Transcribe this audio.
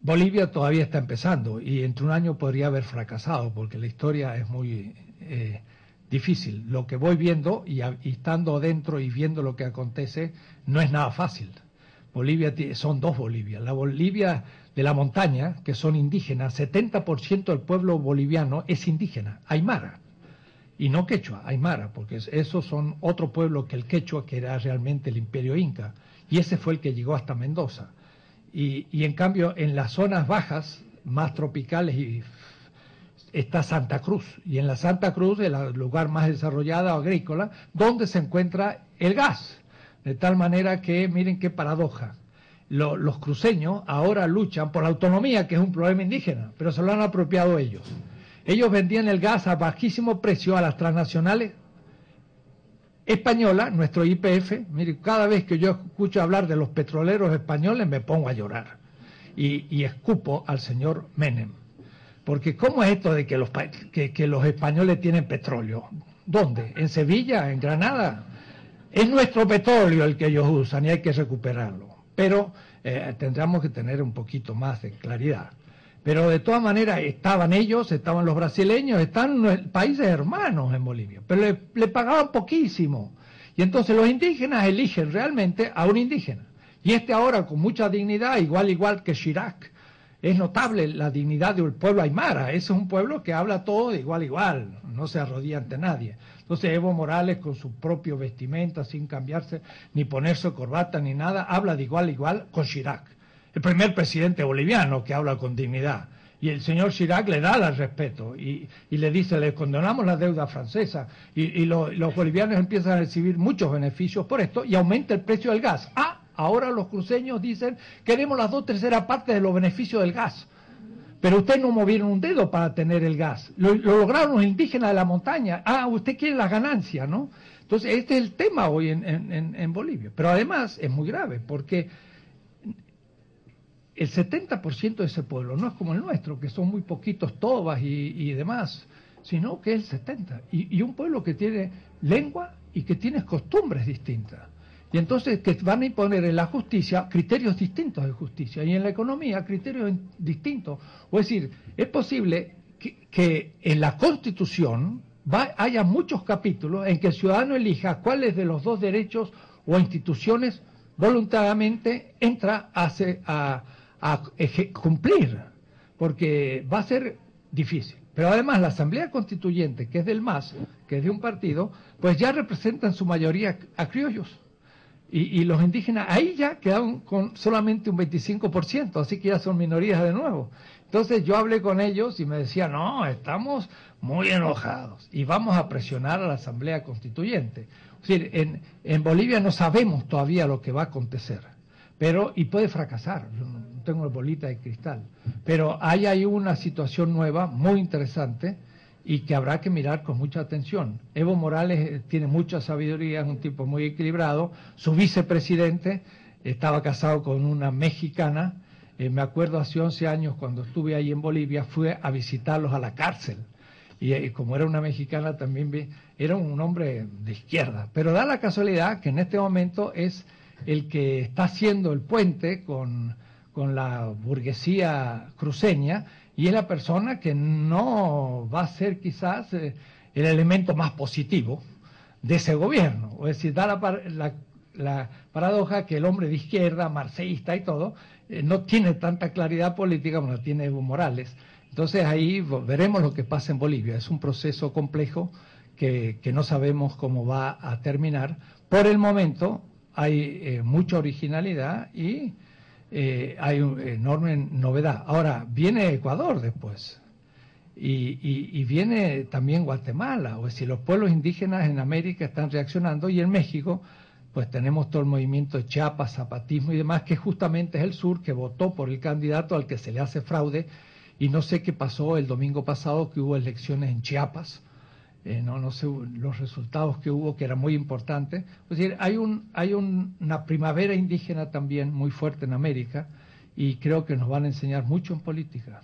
Bolivia todavía está empezando y entre un año podría haber fracasado porque la historia es muy difícil. Lo que voy viendo y estando dentro y viendo lo que acontece no es nada fácil. Bolivia son dos Bolivias. La Bolivia de la montaña, que son indígenas, 70% del pueblo boliviano es indígena, aymara. Y no quechua, aymara, porque esos son otro pueblo que el quechua, que era realmente el imperio inca. Y ese fue el que llegó hasta Mendoza. Y en cambio, en las zonas bajas, más tropicales, está Santa Cruz. Y en la Santa Cruz, el lugar más desarrollado, agrícola, donde se encuentra el gas. De tal manera que, miren qué paradoja. Los cruceños ahora luchan por la autonomía, que es un problema indígena, pero se lo han apropiado ellos. Ellos vendían el gas a bajísimo precio a las transnacionales españolas, nuestro YPF. Mire, cada vez que yo escucho hablar de los petroleros españoles me pongo a llorar y escupo al señor Menem. Porque ¿cómo es esto de que los españoles tienen petróleo? ¿Dónde? ¿En Sevilla? ¿En Granada? Es nuestro petróleo el que ellos usan y hay que recuperarlo. Pero tendríamos que tener un poquito más de claridad. Pero de todas maneras estaban ellos, estaban los brasileños, están países hermanos en Bolivia, pero le pagaban poquísimo. Y entonces los indígenas eligen realmente a un indígena. Y ahora con mucha dignidad, igual que Chirac. Es notable la dignidad del pueblo aymara. Ese es un pueblo que habla todo de igual a igual, no se arrodilla ante nadie. Entonces Evo Morales, con su propio vestimenta, sin cambiarse, ni ponerse corbata ni nada, habla de igual a igual con Chirac, el primer presidente boliviano que habla con dignidad. Y el señor Chirac le da el respeto y le dice, le condonamos la deuda francesa y los bolivianos empiezan a recibir muchos beneficios por esto y aumenta el precio del gas. Ahora los cruceños dicen, queremos las 2/3 partes de los beneficios del gas. Pero ustedes no movieron un dedo para tener el gas. Lo lograron los indígenas de la montaña. Usted quiere las ganancias, ¿no? Entonces, este es el tema hoy en Bolivia. Pero además es muy grave, porque el 70% de ese pueblo no es como el nuestro, que son muy poquitos tobas y demás, sino que es el 70%. Y un pueblo que tiene lengua y que tiene costumbres distintas. Y entonces que van a imponer en la justicia criterios distintos de justicia y en la economía criterios distintos. O es decir, es posible que en la Constitución haya muchos capítulos en que el ciudadano elija cuáles de los dos derechos o instituciones voluntariamente entra a cumplir, porque va a ser difícil. Pero además la Asamblea Constituyente, que es del MAS, que es de un partido, pues ya representa en su mayoría a criollos. Y los indígenas ahí ya quedaron con solamente un 25%, así que ya son minorías de nuevo. Entonces yo hablé con ellos y me decían, no, estamos muy enojados y vamos a presionar a la Asamblea Constituyente. Es decir, en Bolivia no sabemos todavía lo que va a acontecer, y puede fracasar, yo no tengo bolita de cristal, pero hay una situación nueva, muy interesante, y que habrá que mirar con mucha atención. Evo Morales tiene mucha sabiduría, es un tipo muy equilibrado. Su vicepresidente estaba casado con una mexicana. Me acuerdo hace 11 años cuando estuve ahí en Bolivia, fui a visitarlos a la cárcel. Y como era una mexicana también, era un hombre de izquierda. Pero da la casualidad que en este momento es el que está haciendo el puente con la burguesía cruceña, y es la persona que no va a ser quizás el elemento más positivo de ese gobierno. Es decir, da la paradoja que el hombre de izquierda, marxista y todo, no tiene tanta claridad política como la tiene Evo Morales. Entonces ahí veremos lo que pasa en Bolivia. Es un proceso complejo que no sabemos cómo va a terminar. Por el momento hay mucha originalidad y hay una enorme novedad. Ahora, viene Ecuador después y viene también Guatemala. O decir, los pueblos indígenas en América están reaccionando y en México pues tenemos todo el movimiento de Chiapas, zapatismo y demás, que justamente es el sur que votó por el candidato al que se le hace fraude. Y no sé qué pasó el domingo pasado, que hubo elecciones en Chiapas. No sé los resultados que hubo, que eran muy importantes. Es decir, hay una primavera indígena también muy fuerte en América y creo que nos van a enseñar mucho en política.